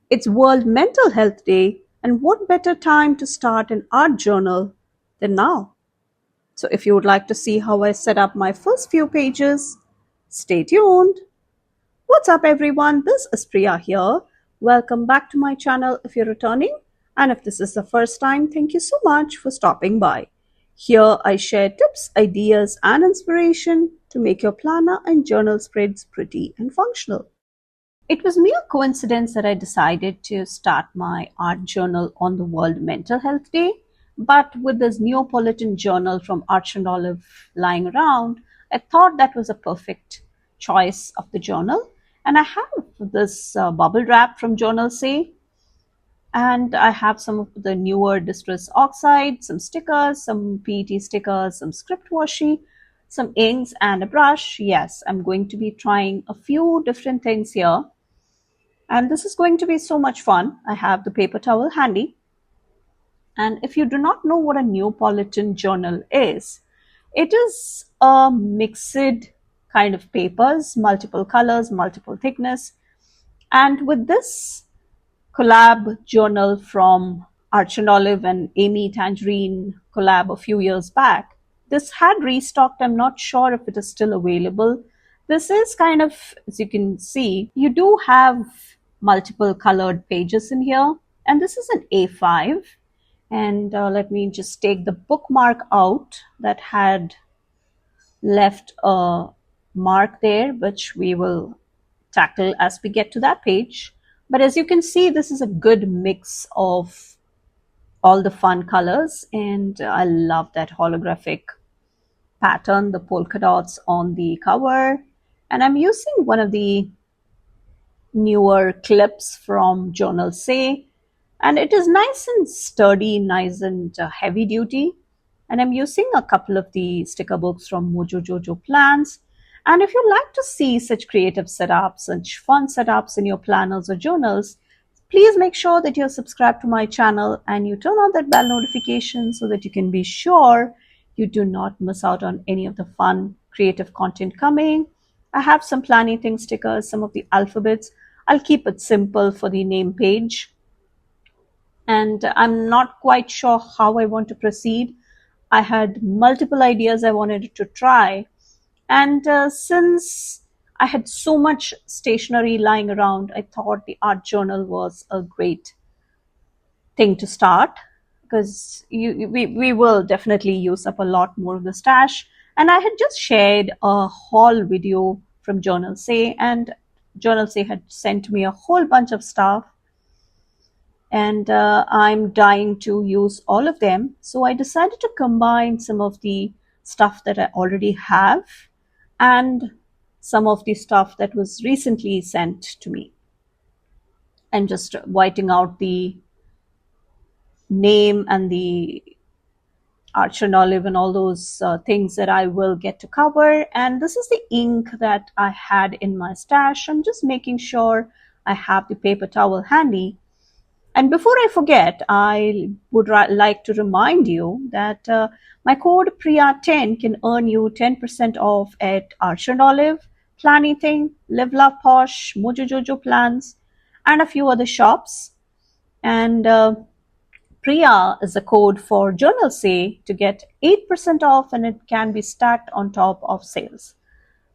It's World Mental Health Day, and what better time to start an art journal than now? So, if you would like to see how I set up my first few pages, stay tuned. What's up, everyone? This is Priya here. Welcome back to my channel if you're returning, and if this is the first time, thank you so much for stopping by. Here, I share tips, ideas, and inspiration to make your planner and journal spreads pretty and functional. It was mere coincidence that I decided to start my art journal on the World Mental Health Day, but with this Neapolitan journal from Arch and Olive lying around, I thought that was a perfect choice of the journal. And I have this bubble wrap from Journal Say, and I have some of the newer Distress Oxide, some stickers, some PET stickers, some script washi, some inks, and a brush. Yes, I'm going to be trying a few different things here, and this is going to be so much fun. I have the paper towel handy. And if you do not know what a Neapolitan journal is, it is a mixed kind of papers, multiple colors, multiple thickness. And with this collab journal from Arch and Olive and Amy Tangerine collab a few years back, this had restocked. I'm not sure if it is still available. This is kind of, as you can see, you do have multiple colored pages in here, and this is an A5. And let me just take the bookmark out that had left a mark there, which we will tackle as we get to that page. But as you can see, this is a good mix of all the fun colors, and I love that holographic pattern, the polka dots on the cover. And I'm using one of the newer clips from Journal Say, and it is nice and sturdy, nice and heavy duty. And I'm using a couple of the sticker books from Mojo Jojo Plans. And if you like to see such creative setups, such fun setups in your planners or journals, please make sure that you're subscribed to my channel and you turn on that bell notification so that you can be sure you do not miss out on any of the fun creative content coming. I have some planning thing stickers, some of the alphabets. I'll keep it simple for the name page. And I'm not quite sure how I want to proceed. I had multiple ideas I wanted to try. And since I had so much stationery lying around, I thought the art journal was a great thing to start, because we will definitely use up a lot more of the stash. And I had just shared a haul video from Journal Say, and Journal Say had sent me a whole bunch of stuff, and I'm dying to use all of them. So I decided to combine some of the stuff that I already have and some of the stuff that was recently sent to me, and just whiting out the name and the Arch and Olive and all those things that I will get to cover. And this is the ink that I had in my stash. I'm just making sure I have the paper towel handy. And before I forget, I would like to remind you that my code Priya10 can earn you 10% off at Arch and Olive, Planything, Live Love Posh, Mojo Jojo Plans, and a few other shops. And Priya is a code for Journal Say to get 8% off, and it can be stacked on top of sales.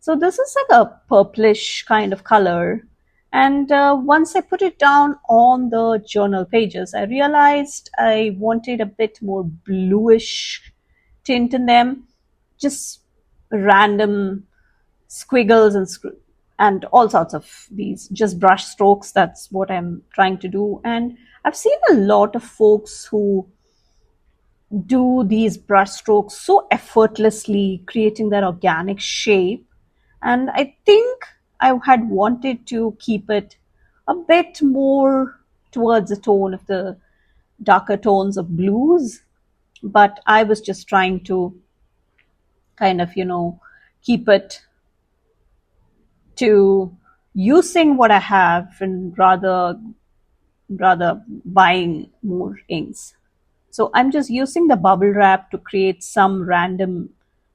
So this is like a purplish kind of color. And once I put it down on the journal pages, I realized I wanted a bit more bluish tint in them, just random squiggles and all sorts of these just brush strokes. That's what I'm trying to do. And I've seen a lot of folks who do these brush strokes so effortlessly, creating that organic shape. And I think I had wanted to keep it a bit more towards the tone of the darker tones of blues, but I was just trying to kind of, keep it to using what I have and rather buying more inks. So I'm just using the bubble wrap to create some random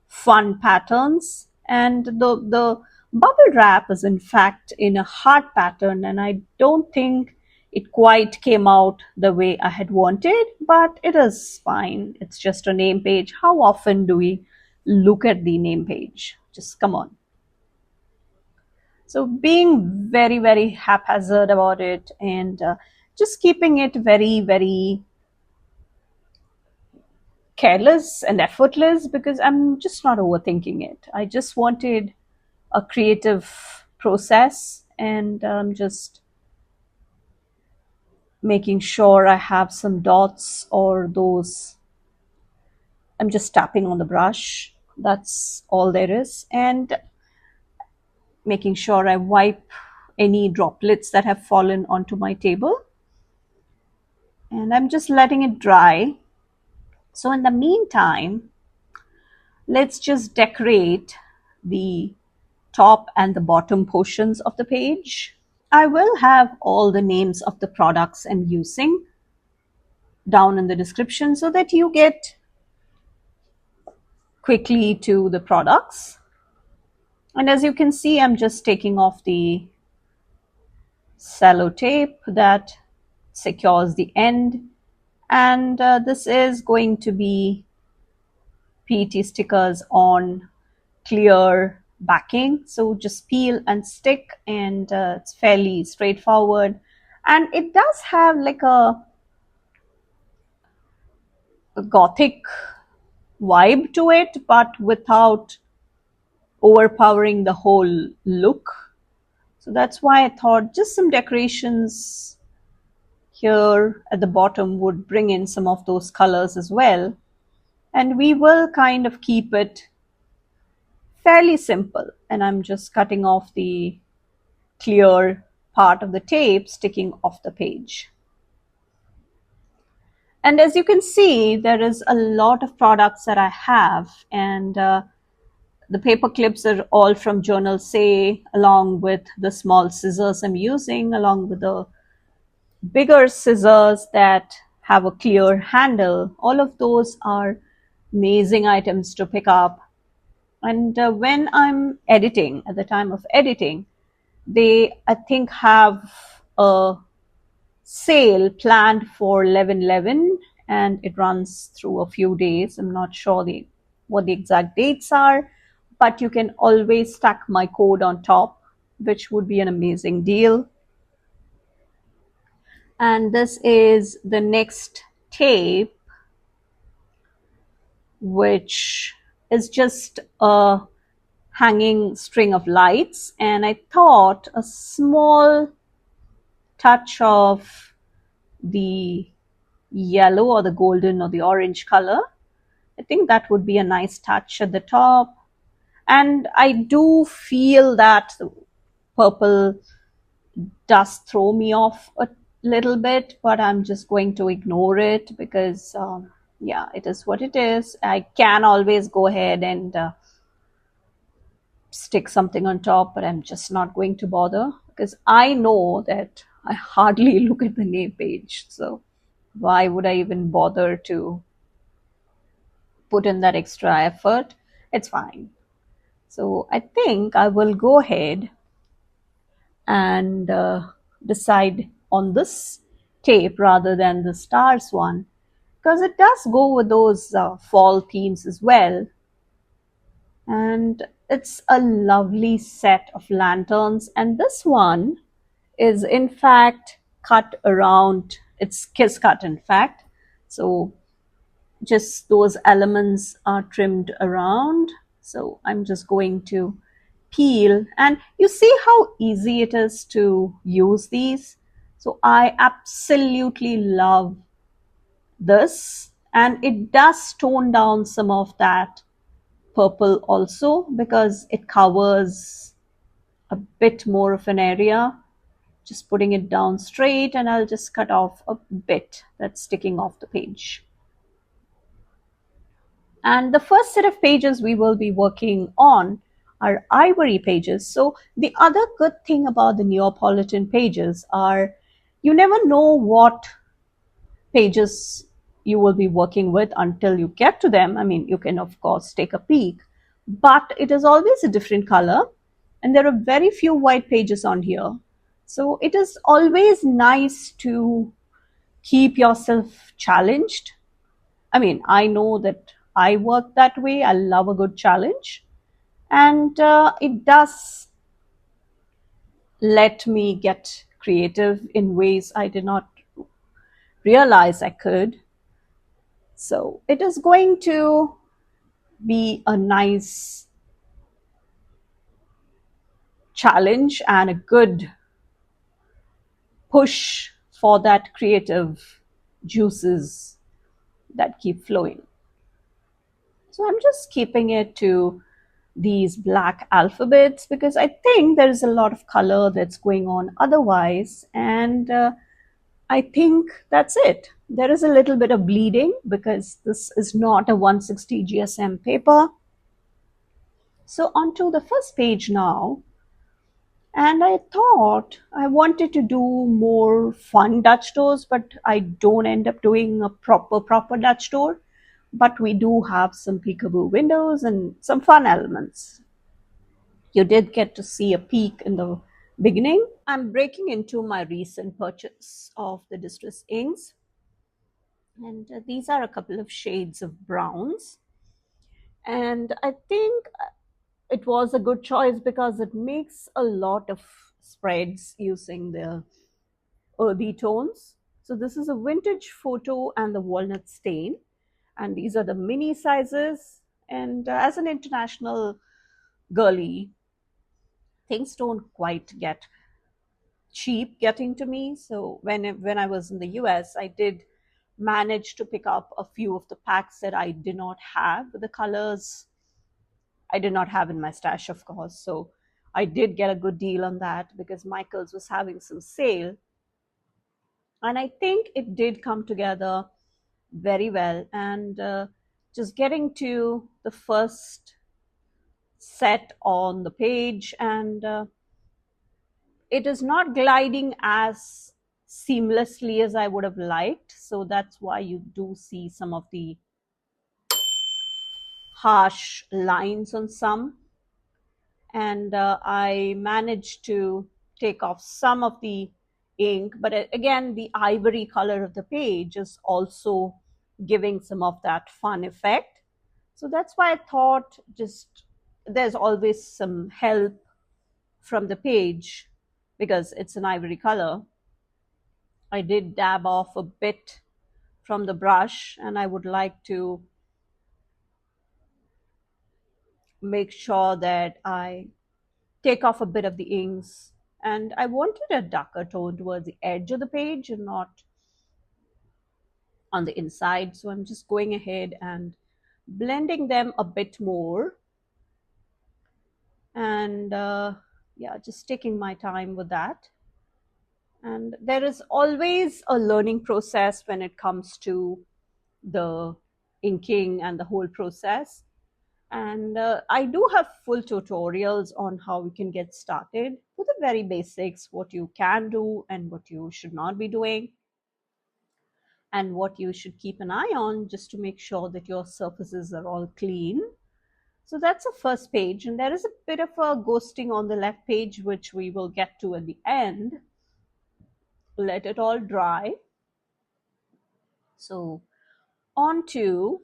fun patterns. And the bubble wrap is in fact in a heart pattern, and I don't think it quite came out the way I had wanted, but it is fine. It's just a name page. How often do we look at the name page? Just come on. So being very, very haphazard about it, and just keeping it very, very careless and effortless, because I'm just not overthinking it. I just wanted a creative process, and I'm just making sure I have some dots or those. I'm just tapping on the brush. That's all there is. And making sure I wipe any droplets that have fallen onto my table. And I'm just letting it dry. So in the meantime, let's just decorate the top and the bottom portions of the page. I will have all the names of the products I'm using down in the description so that you get quickly to the products. And as you can see, I'm just taking off the sellotape that secures the end. And this is going to be PET stickers on clear backing. So just peel and stick, and it's fairly straightforward. And it does have like a gothic vibe to it, but without overpowering the whole look. So that's why I thought just some decorations here at the bottom would bring in some of those colors as well. And we will kind of keep it fairly simple. And I'm just cutting off the clear part of the tape sticking off the page. And as you can see, there is a lot of products that I have, and the paper clips are all from Journal Say, along with the small scissors I'm using, along with the bigger scissors that have a clear handle. All of those are amazing items to pick up. And when I'm editing, at the time of editing, they, I think, have a sale planned for 11/11, and it runs through a few days. I'm not sure what the exact dates are, but you can always stack my code on top, which would be an amazing deal. And this is the next tape, which is just a hanging string of lights. And I thought a small touch of the yellow or the golden or the orange color, I think that would be a nice touch at the top. And I do feel that the purple does throw me off a little bit, but I'm just going to ignore it because yeah, it is what it is. I can always go ahead and stick something on top, but I'm just not going to bother because I know that I hardly look at the name page. So why would I even bother to put in that extra effort? It's fine. So I think I will go ahead and decide on this tape rather than the stars one, because it does go with those fall themes as well. And it's a lovely set of lanterns, and this one is in fact cut around, it's kiss cut in fact, so just those elements are trimmed around. So I'm just going to peel, and you see how easy it is to use these. So I absolutely love this, and it does tone down some of that purple also because it covers a bit more of an area. Just putting it down straight, and I'll just cut off a bit that's sticking off the page. And the first set of pages we will be working on are ivory pages. So the other good thing about the Neapolitan pages are you never know what pages you will be working with until you get to them. I mean, you can of course take a peek, but it is always a different color, and there are very few white pages on here. So it is always nice to keep yourself challenged. I mean, I know that I work that way. I love a good challenge. And it does let me get creative in ways I did not realize I could. So it is going to be a nice challenge and a good push for that creative juices that keep flowing. So I'm just keeping it to these black alphabets because I think there is a lot of color that's going on otherwise. And I think that's it. There is a little bit of bleeding because this is not a 160 GSM paper. So onto the first page now. And I thought I wanted to do more fun Dutch doors, but I don't end up doing a proper Dutch door. But we do have some peekaboo windows and some fun elements. You did get to see a peek in the beginning. I'm breaking into my recent purchase of the Distress inks. And these are a couple of shades of browns. And I think it was a good choice because it makes a lot of spreads using the earthy tones. So this is a vintage photo and the walnut stain. And these are the mini sizes. And as an international girly, things don't quite get cheap getting to me. So when I was in the US, I did manage to pick up a few of the packs that I did not have. The colors I did not have in my stash, of course. So I did get a good deal on that because Michaels was having some sale. And I think it did come together very well. And just getting to the first set on the page, and it is not gliding as seamlessly as I would have liked. So that's why you do see some of the harsh lines on some. And I managed to take off some of the ink, but again, the ivory color of the page is also giving some of that fun effect. So that's why I thought just there's always some help from the page because it's an ivory color. I did dab off a bit from the brush, and I would like to make sure that I take off a bit of the inks. And I wanted a darker tone towards the edge of the page and not on the inside. So I'm just going ahead and blending them a bit more. And yeah, just taking my time with that. And there is always a learning process when it comes to the inking and the whole process. And I do have full tutorials on how we can get started with the very basics, what you can do and what you should not be doing, and what you should keep an eye on just to make sure that your surfaces are all clean. So that's the first page, and there is a bit of a ghosting on the left page, which we will get to at the end. Let it all dry. So on to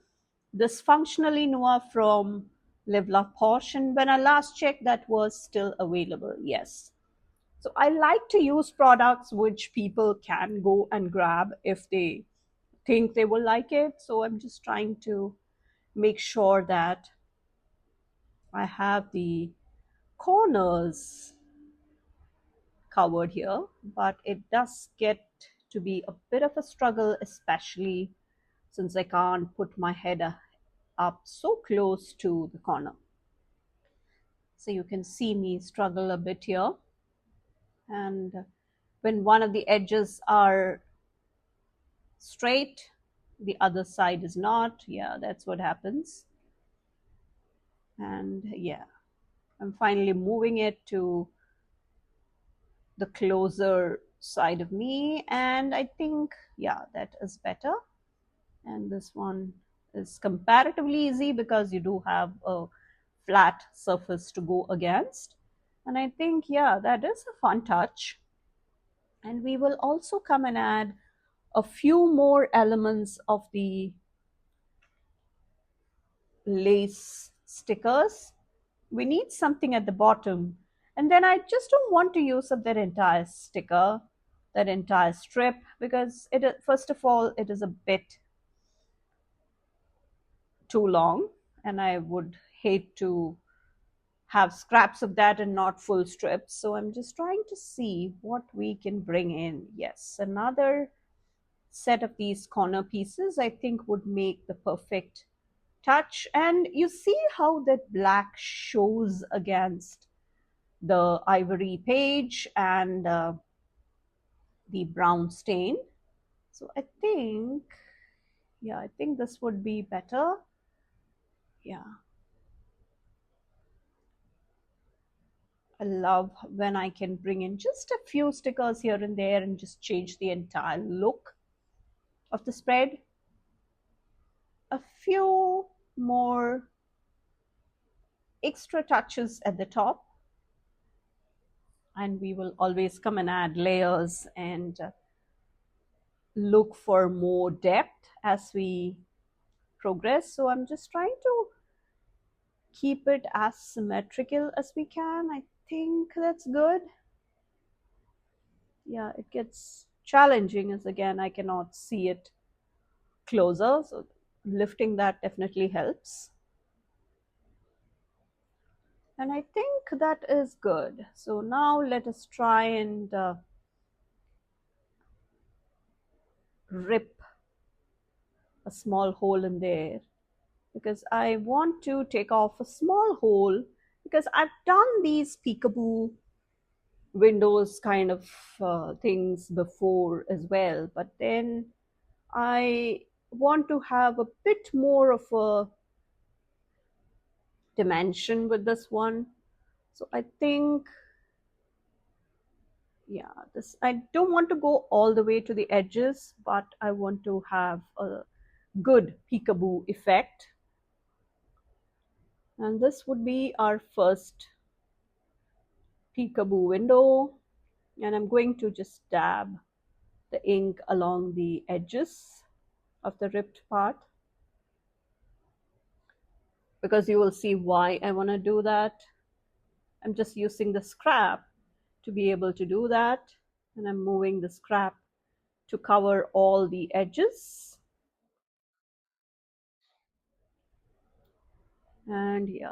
this Functionally Noir from Live Love Posh, and when I last checked, that was still available. Yes. So I like to use products which people can go and grab if they think they will like it. So I'm just trying to make sure that I have the corners covered here, but it does get to be a bit of a struggle, especially since I can't put my head up so close to the corner. So you can see me struggle a bit here. And when one of the edges are straight, the other side is not. Yeah, that's what happens. And yeah, I'm finally moving it to the closer side of me. And I think, yeah, that is better. And this one is comparatively easy because you do have a flat surface to go against. And I think, yeah, that is a fun touch. And we will also come and add a few more elements of the lace stickers. We need something at the bottom. And then I just don't want to use up that entire sticker, that entire strip, because first of all, it is a bit too long, and I would hate to have scraps of that and not full strips. So I'm just trying to see what we can bring in. Yes, another set of these corner pieces I think would make the perfect touch. And you see how that black shows against the ivory page and the brown stain. So I think, yeah, I think this would be better. Yeah, I love when I can bring in just a few stickers here and there and just change the entire look of the spread. A few more extra touches at the top, and we will always come and add layers and look for more depth as we progress. So I'm just trying to keep it as symmetrical as we can. I think that's good. Yeah, it gets challenging as again I cannot see it closer, so lifting that definitely helps. And I think that is good. So now let us try and rip a small hole in there, because I want to take off a small hole, because I've done these peekaboo windows kind of things before as well, but then I want to have a bit more of a dimension with this one. So I think, yeah, this, I don't want to go all the way to the edges, but I want to have a good peekaboo effect. And this would be our first peekaboo window. And I'm going to just dab the ink along the edges of the ripped part, because you will see why I want to do that. I'm just using the scrap to be able to do that, and I'm moving the scrap to cover all the edges. And yeah,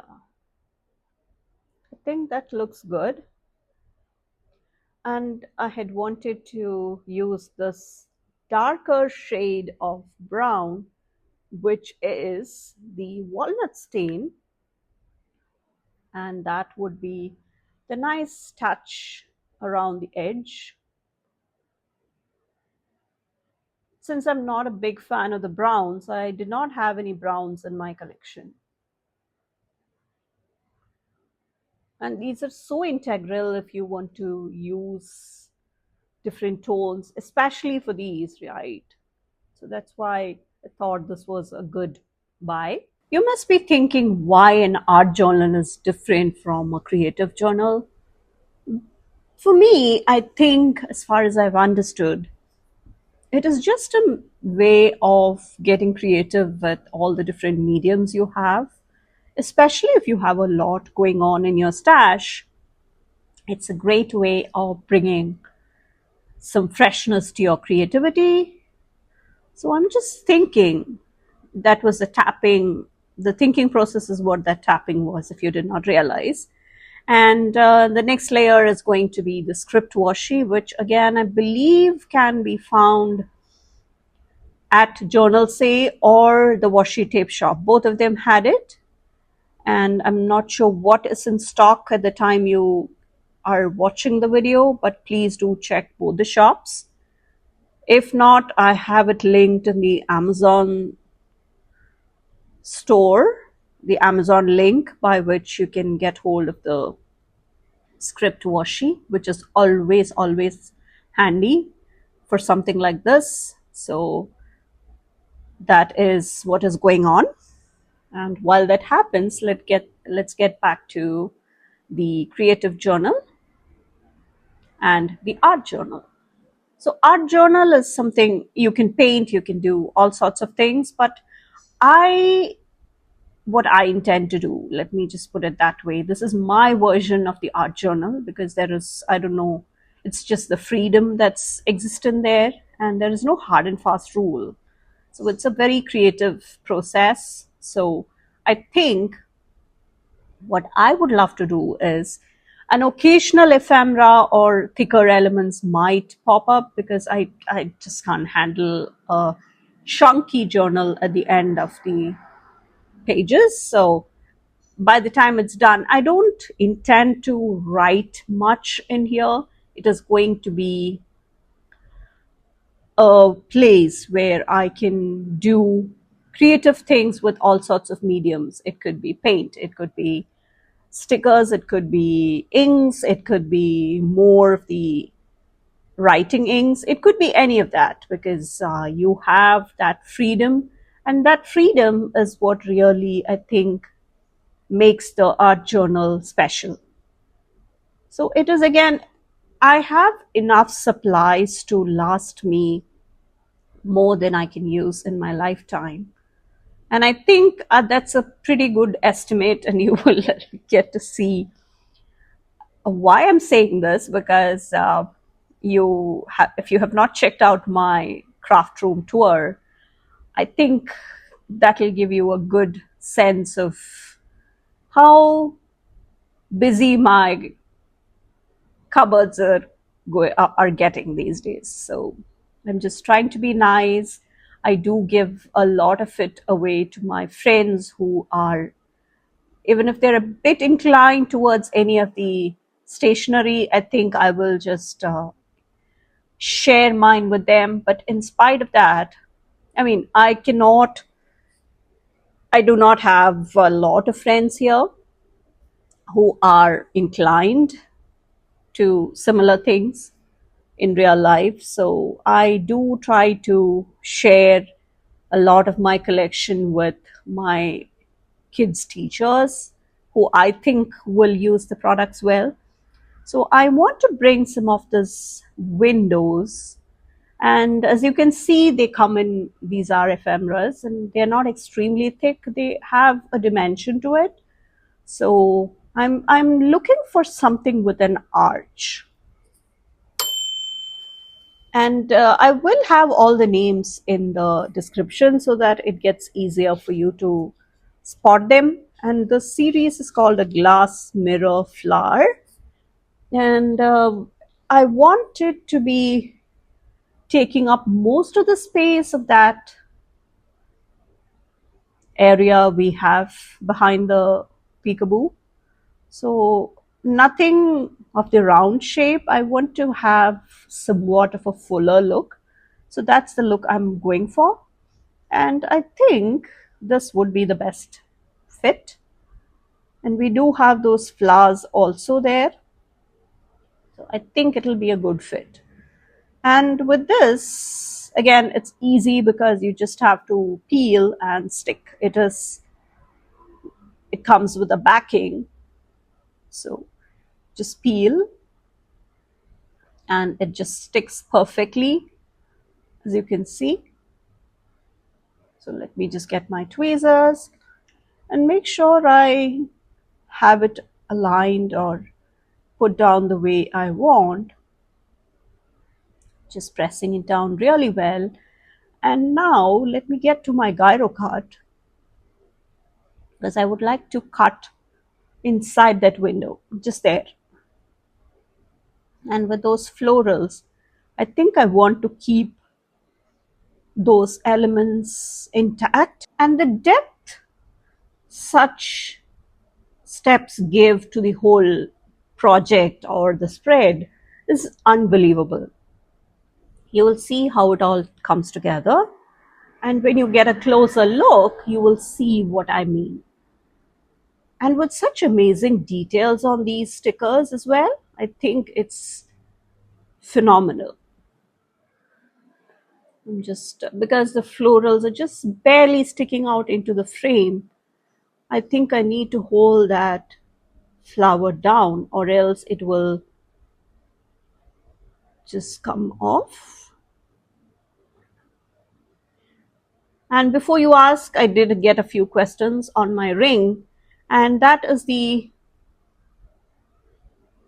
I think that looks good. And I had wanted to use this darker shade of brown, which is the walnut stain, and that would be the nice touch around the edge. Since I'm not a big fan of the browns, I did not have any browns in my collection. And these are so integral if you want to use different tones, especially for these, right? So that's why I thought this was a good buy. You must be thinking why an art journal is different from a creative journal. For me, I think, as far as I've understood, it is just a way of getting creative with all the different mediums you have, especially if you have a lot going on in your stash. It's a great way of bringing some freshness to your creativity. So I'm just thinking that was the tapping, the thinking process is what that tapping was, if you did not realize. And the next layer is going to be the script washi, which again I believe can be found at Journal Say or the washi tape shop. Both of them had it, and I'm not sure what is in stock at the time you are watching the video, but please do check both the shops. If not, I have it linked in the Amazon store, the Amazon link by which you can get hold of the script washi, which is always handy for something like this. So that is what is going on. And while that happens, let's get back to the creative journal and the art journal. So art journal is something you can paint, you can do all sorts of things, but I what I intend to do, let me just put it that way. This is my version of the art journal because there is, I don't know, it's just the freedom that's existent there, and there is no hard and fast rule. So it's a very creative process. So I think what I would love to do is an occasional ephemera or thicker elements might pop up because I just can't handle a chunky journal at the end of the pages. So by the time it's done, I don't intend to write much in here. It is going to be a place where I can do creative things with all sorts of mediums. It could be paint, it could be stickers, it could be inks, it could be more of the writing inks, it could be any of that because you have that freedom. And that freedom is what really, I think, makes the art journal special. So it is again, I have enough supplies to last me more than I can use in my lifetime. And I think that's a pretty good estimate, and you will get to see why I'm saying this because if you have not checked out my craft room tour, I think that will give you a good sense of how busy my cupboards are getting these days. So I'm just trying to be nice. I do give a lot of it away to my friends who are, even if they're a bit inclined towards any of the stationery, I think I will just share mine with them. But in spite of that, I mean, I do not have a lot of friends here who are inclined to similar things in real life. So I do try to share a lot of my collection with my kids' teachers who I think will use the products well. So I want to bring some of these windows. And as you can see, they come in, these are ephemeras and they're not extremely thick. They have a dimension to it. So I'm looking for something with an arch. And I will have all the names in the description so that it gets easier for you to spot them. And the series is called a glass mirror flower. And I want it to be taking up most of the space of that area we have behind the peekaboo. So nothing of the round shape. I want to have somewhat of a fuller look. So that's the look I'm going for. And I think this would be the best fit. And we do have those flowers also there. So I think it'll be a good fit. And with this, again, it's easy because you just have to peel and stick. It comes with a backing. So just peel and it just sticks perfectly, as you can see. So let me just get my tweezers and make sure I have it aligned or put down the way I want. Just pressing it down really well. And now let me get to my gyro cut because I would like to cut inside that window, just there. And with those florals, I think I want to keep those elements intact. And the depth such steps give to the whole project or the spread is unbelievable. You will see how it all comes together. And when you get a closer look, you will see what I mean. And with such amazing details on these stickers as well, I think it's phenomenal. Just because the florals are just barely sticking out into the frame, I think I need to hold that flower down or else it will just come off. And before you ask, I did get a few questions on my ring, and that is the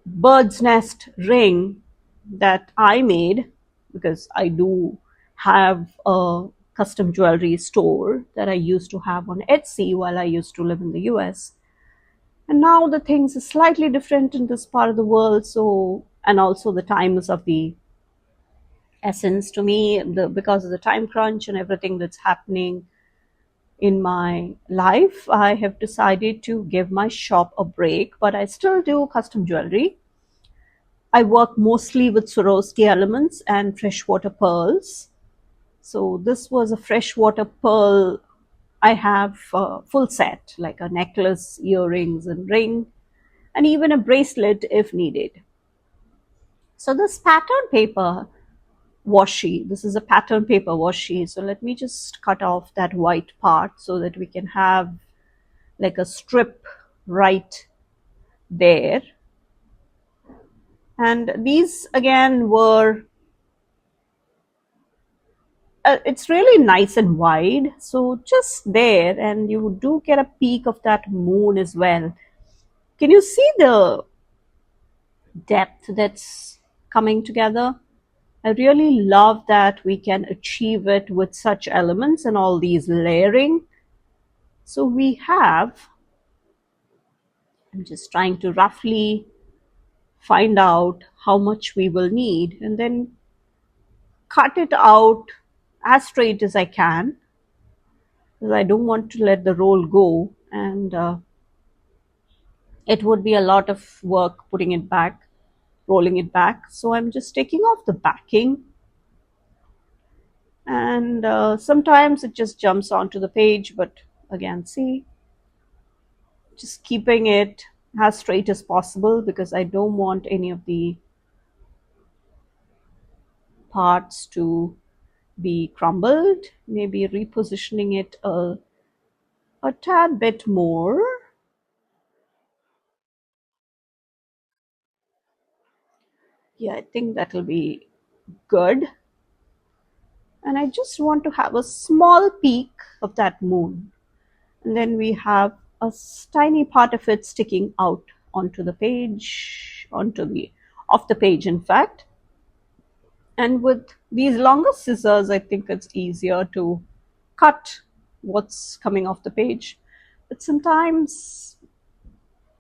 bird's nest ring that I made, because I do have a custom jewelry store that I used to have on Etsy while I used to live in the US. And now the things are slightly different in this part of the world, so, and also the time is of the essence to me, because of the time crunch and everything that's happening in my life. I have decided to give my shop a break, but I still do custom jewelry. I work mostly with Swarovski elements and freshwater pearls. So this was a freshwater pearl. I have a full set, like a necklace, earrings, and ring, and even a bracelet if needed. So this pattern paper washi, this is a pattern paper washi. So let me just cut off that white part so that we can have like a strip right there. And these again were, it's really nice and wide, so just there, and you do get a peek of that moon as well. Can you see the depth that's coming together? I really love that we can achieve it with such elements and all these layering. So we have, I'm just trying to roughly find out how much we will need and then cut it out as straight as I can, because I don't want to let the roll go, and it would be a lot of work putting it back, rolling it back. So I'm just taking off the backing, and sometimes it just jumps onto the page, but again, see, just keeping it as straight as possible because I don't want any of the parts to be crumbled. Maybe repositioning it a tad bit more. Yeah, I think that'll be good. And I just want to have a small peak of that moon. And then we have a tiny part of it sticking out onto the page, off the page, in fact. And with these longer scissors, I think it's easier to cut what's coming off the page. But sometimes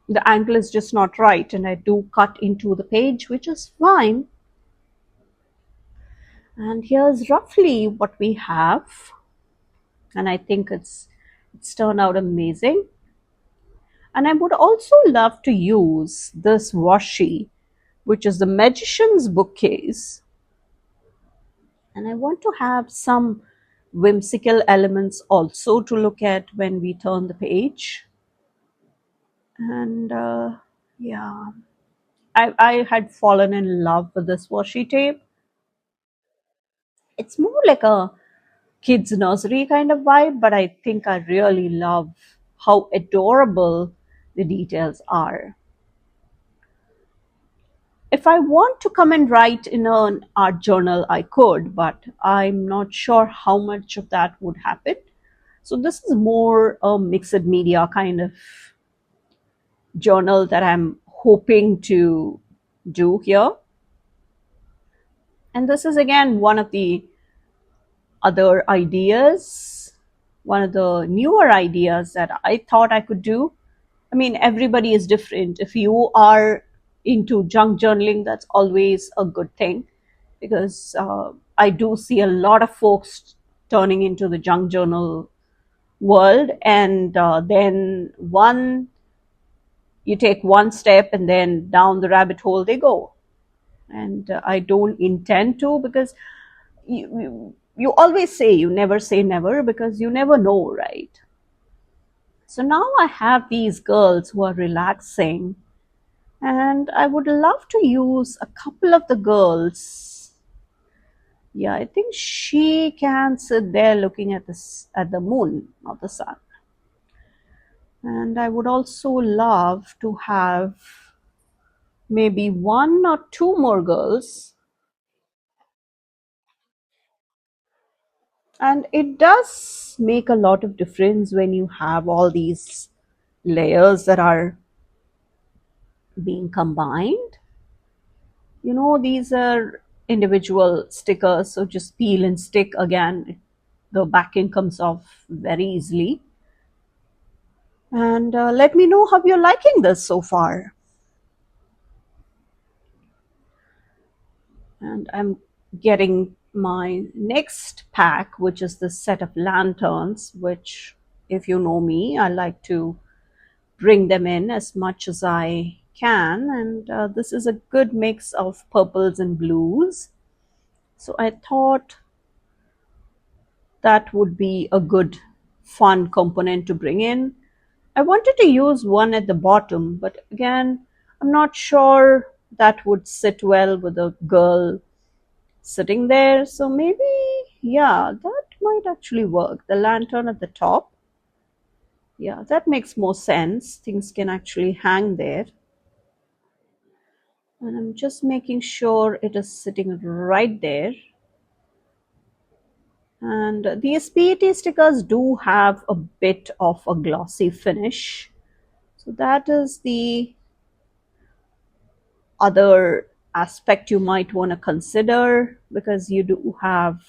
the angle is just not right, and I do cut into the page, which is fine. And here's roughly what we have, and I think it's turned out amazing. And I would also love to use this washi, which is the Magician's Bookcase. And I want to have some whimsical elements also to look at when we turn the page. And yeah, I had fallen in love with this washi tape. It's more like a kids' nursery kind of vibe, but I think I really love how adorable the details are. If I want to come and write in an art journal, I could, but I'm not sure how much of that would happen. So this is more a mixed media kind of journal that I'm hoping to do here. And this is again one of the other ideas, one of the newer ideas that I thought I could do. I mean, everybody is different. If you are into junk journaling, that's always a good thing, because I do see a lot of folks turning into the junk journal world, and then you take one step and then down the rabbit hole they go. And I don't intend to, because you always say you never say never, because you never know, right? So now I have these girls who are relaxing, and I would love to use a couple of the girls. Yeah, I think she can sit there looking at this, at the moon, not the sun. And I would also love to have maybe one or two more girls And it does make a lot of difference when you have all these layers that are being combined. These are individual stickers, so just peel and stick again. The backing comes off very easily. And let me know how you're liking this so far. And I'm getting my next pack, which is this set of lanterns, which, if you know me, I like to bring them in as much as I can. And this is a good mix of purples and blues. So I thought that would be a good, fun component to bring in. I wanted to use one at the bottom, but again, I'm not sure that would sit well with a girl sitting there. So maybe, yeah, that might actually work. The lantern at the top. Yeah, that makes more sense. Things can actually hang there. And I'm just making sure it is sitting right there. And these PET stickers do have a bit of a glossy finish. So that is the other aspect you might want to consider, because you do have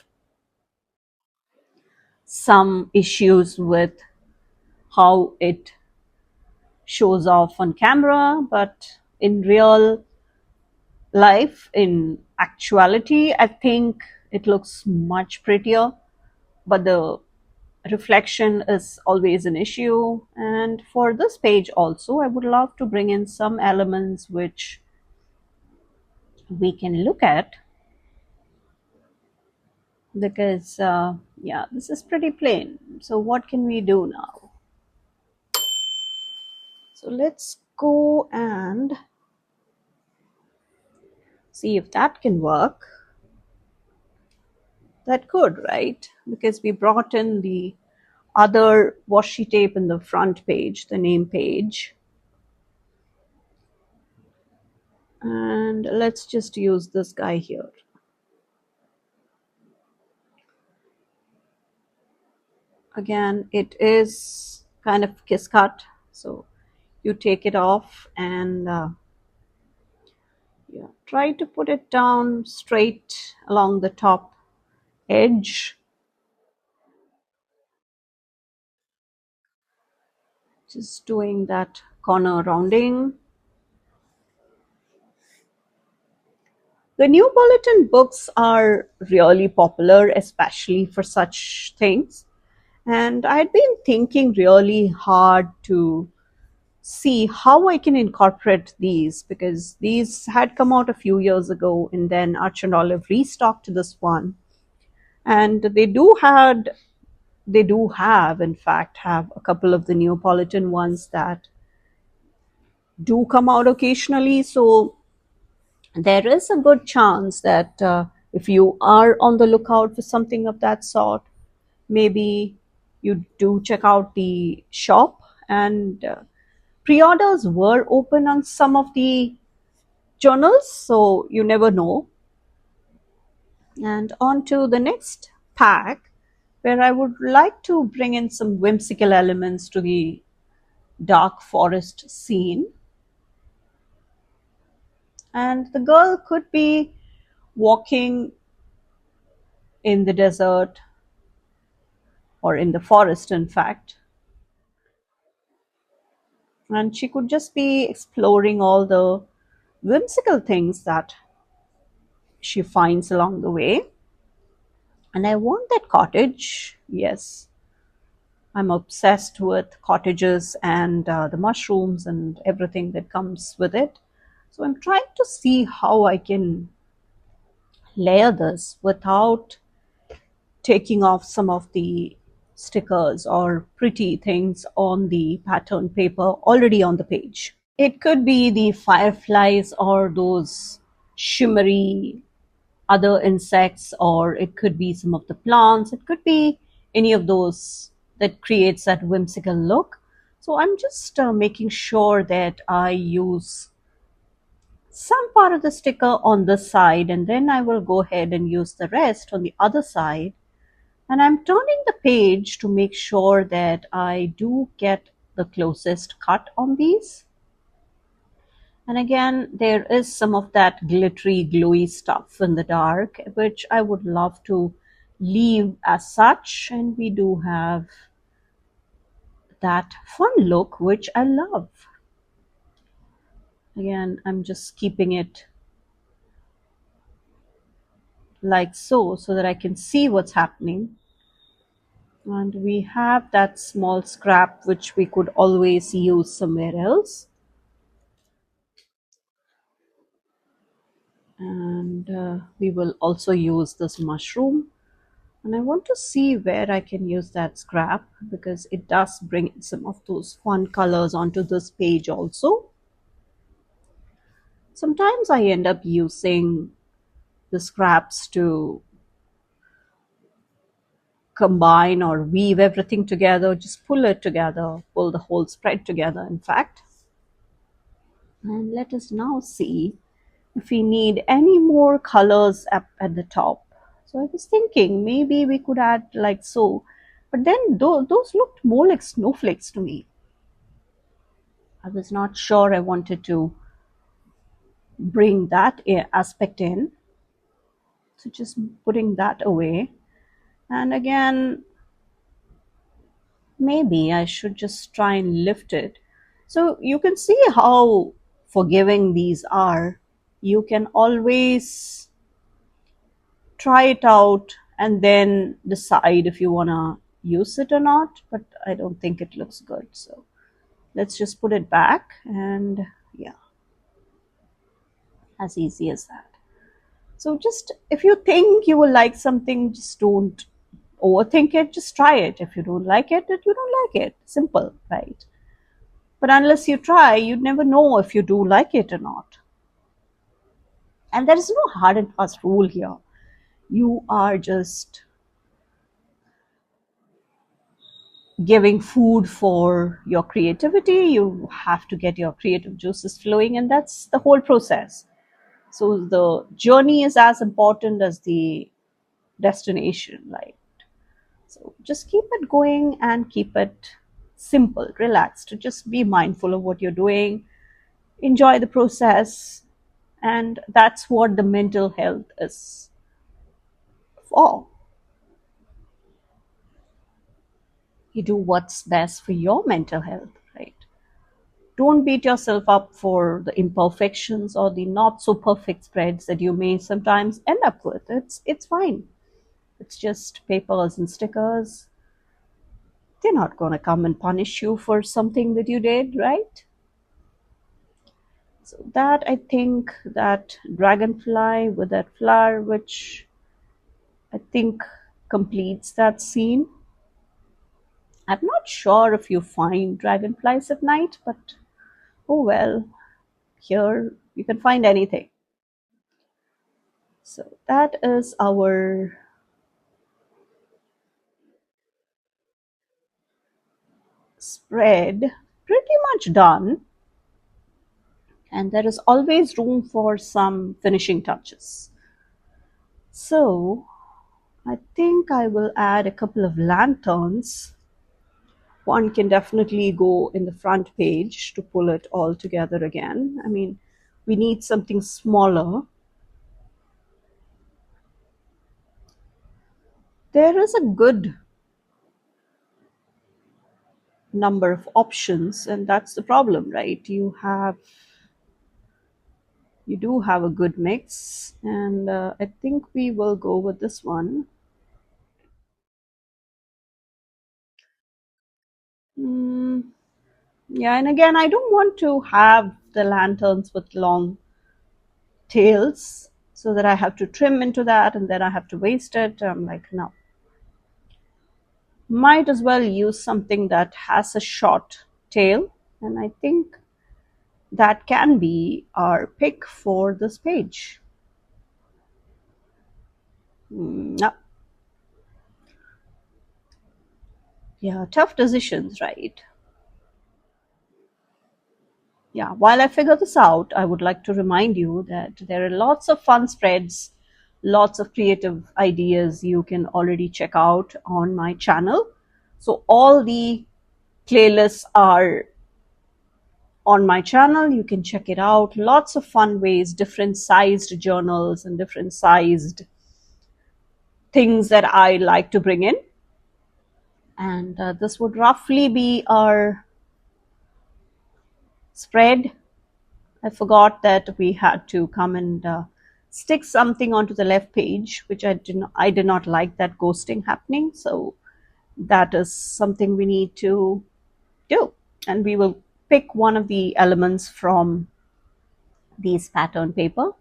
some issues with how it shows off on camera, but in real life, in actuality, I think it looks much prettier. But the reflection is always an issue. And for this page also, I would love to bring in some elements which we can look at, because yeah, this is pretty plain. So what can we do now? So let's go and see if that can work. That could, right? Because we brought in the other washi tape in the front page, the name page. And let's just use this guy here. Again, it is kind of kiss cut, so you take it off and yeah, try to put it down straight along the top edge. Just doing that corner rounding. The new bulletin books are really popular, especially for such things. And I'd been thinking really hard to see how I can incorporate these, because these had come out a few years ago and then Arch and Olive restocked this one. And they do have in fact have a couple of the Neapolitan ones that do come out occasionally. So there is a good chance that if you are on the lookout for something of that sort, maybe you do check out the shop. And pre-orders were open on some of the journals, so you never know. And on to the next pack, where I would like to bring in some whimsical elements to the dark forest scene. And the girl could be walking in the desert, or in the forest, in fact. And she could just be exploring all the whimsical things that she finds along the way. And I want that cottage. Yes, I'm obsessed with cottages and the mushrooms and everything that comes with it. So I'm trying to see how I can layer this without taking off some of the stickers or pretty things on the pattern paper already on the page. It could be the fireflies or those shimmery other insects, or it could be some of the plants. It could be any of those that creates that whimsical look. So I'm just making sure that I use some part of the sticker on this side, and then I will go ahead and use the rest on the other side And I'm turning the page to make sure that I do get the closest cut on these. And again, there is some of that glittery, glowy stuff in the dark, which I would love to leave as such. And we do have that fun look, which I love. Again, I'm just keeping it like so that I can see what's happening. And we have that small scrap which we could always use somewhere else. And we will also use this mushroom. And I want to see where I can use that scrap because it does bring some of those fun colors onto this page also. Sometimes I end up using the scraps to combine or weave everything together, just pull it together, pull the whole spread together, in fact. And let us now see if we need any more colors up at the top. So I was thinking maybe we could add like so, but then those looked more like snowflakes to me. I was not sure I wanted to bring that aspect in. So just putting that away. And again, maybe I should just try and lift it. So you can see how forgiving these are. You can always try it out and then decide if you want to use it or not, but I don't think it looks good. So let's just put it back and yeah, as easy as that. So just if you think you will like something, just don't overthink it, just try it. If you don't like it, then you don't like it. Simple, right? But unless you try, you'd never know if you do like it or not. And there is no hard and fast rule here. You are just giving food for your creativity. You have to get your creative juices flowing, and that's the whole process. So the journey is as important as the destination, like. So just keep it going and keep it simple, relaxed. Just be mindful of what you're doing, enjoy the process, and that's what the mental health is for. You do what's best for your mental health, right? Don't beat yourself up for the imperfections or the not so perfect spreads that you may sometimes end up with. It's fine. It's just papers and stickers. They're not going to come and punish you for something that you did, right? So that I think that dragonfly with that flower, which I think completes that scene. I'm not sure if you find dragonflies at night, but oh well, here you can find anything. So that is our spread pretty much done, and there is always room for some finishing touches. So I think I will add a couple of lanterns. One can definitely go in the front page to pull it all together again. I mean, we need something smaller. There is a good number of options, and that's the problem, right? You do have a good mix, and I think we will go with this one. Mm, yeah, and again, I don't want to have the lanterns with long tails so that I have to trim into that and then I have to waste it. I'm like, no. Might as well use something that has a short tail, and I think that can be our pick for this page. No. Yeah, tough decisions, right? Yeah, while I figure this out, I would like to remind you that there are lots of fun spreads lots of creative ideas you can already check out on my channel. So all the playlists are on my channel. You can check it out. Lots of fun ways, different sized journals and different sized things that I like to bring in. And this would roughly be our spread. I forgot that we had to come and stick something onto the left page, which I did not like that ghosting happening. So that is something we need to do. And we will pick one of the elements from these pattern paper.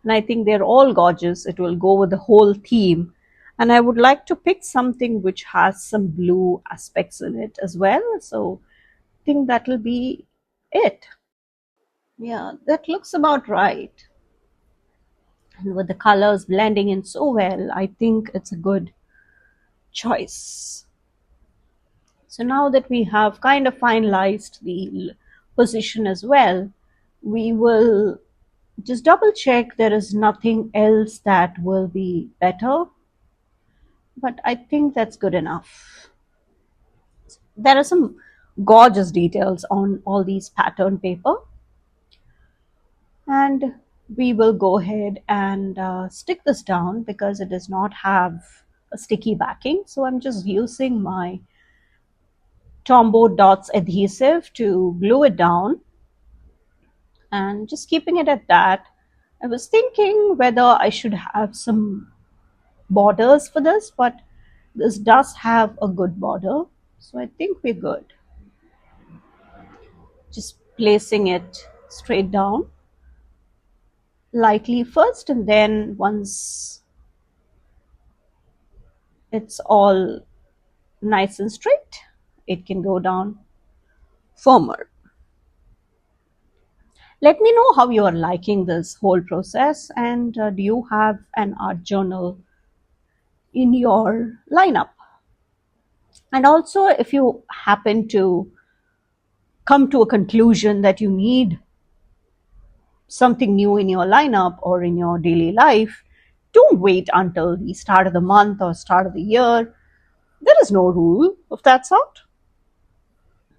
And I think they're all gorgeous. It will go with the whole theme. And I would like to pick something which has some blue aspects in it as well. So I think that will be it. Yeah, that looks about right. And with the colors blending in so well, I think it's a good choice. So now that we have kind of finalized the position as well, we will just double check there is nothing else that will be better, but I think that's good enough. There are some gorgeous details on all these pattern paper, and we will go ahead and stick this down because it does not have a sticky backing. So I'm just using my Tombow Dots adhesive to glue it down and just keeping it at that. I was thinking whether I should have some borders for this, but this does have a good border, so I think we're good. Just placing it straight down lightly first, and then once it's all nice and straight, it can go down firmer. Let me know how you are liking this whole process, and do you have an art journal in your lineup? And also, if you happen to come to a conclusion that you need something new in your lineup or in your daily life, don't wait until the start of the month or start of the year. There is no rule of that sort.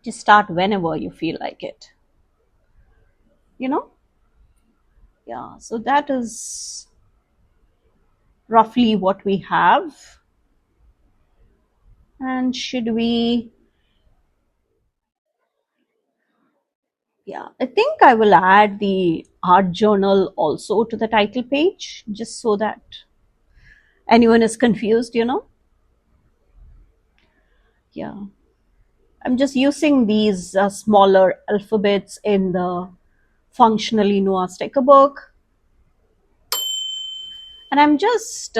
Just start whenever you feel like it. You know? Yeah, so that is roughly what we have. And should we? Yeah, I think I will add the art journal also to the title page just so that anyone is confused. Yeah. I'm just using these smaller alphabets in the Functionally Noah sticker book. And I'm just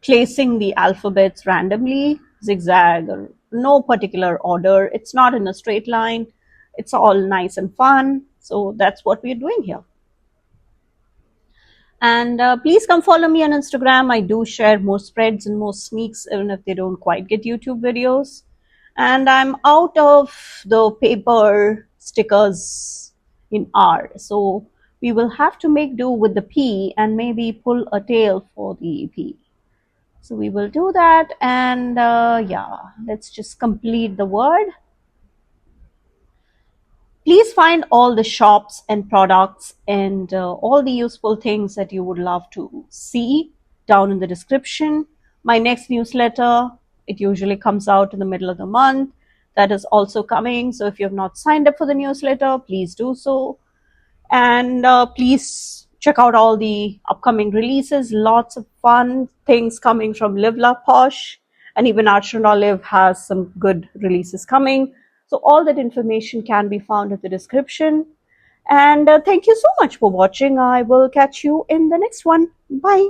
placing the alphabets randomly, zigzag, or no particular order. It's not in a straight line. It's all nice and fun. So that's what we're doing here. And please come follow me on Instagram. I do share more spreads and more sneaks, even if they don't quite get YouTube videos. And I'm out of the paper stickers in R. So we will have to make do with the P and maybe pull a tail for the P. So we will do that, and yeah, let's just complete the word. Please find all the shops and products and all the useful things that you would love to see down in the description. My next newsletter, it usually comes out in the middle of the month. That is also coming. So if you have not signed up for the newsletter, please do so. And please check out all the upcoming releases. Lots of fun things coming from Live Love Posh, and even Archon Olive has some good releases coming. So all that information can be found in the description. And thank you so much for watching. I will catch you in the next one. Bye.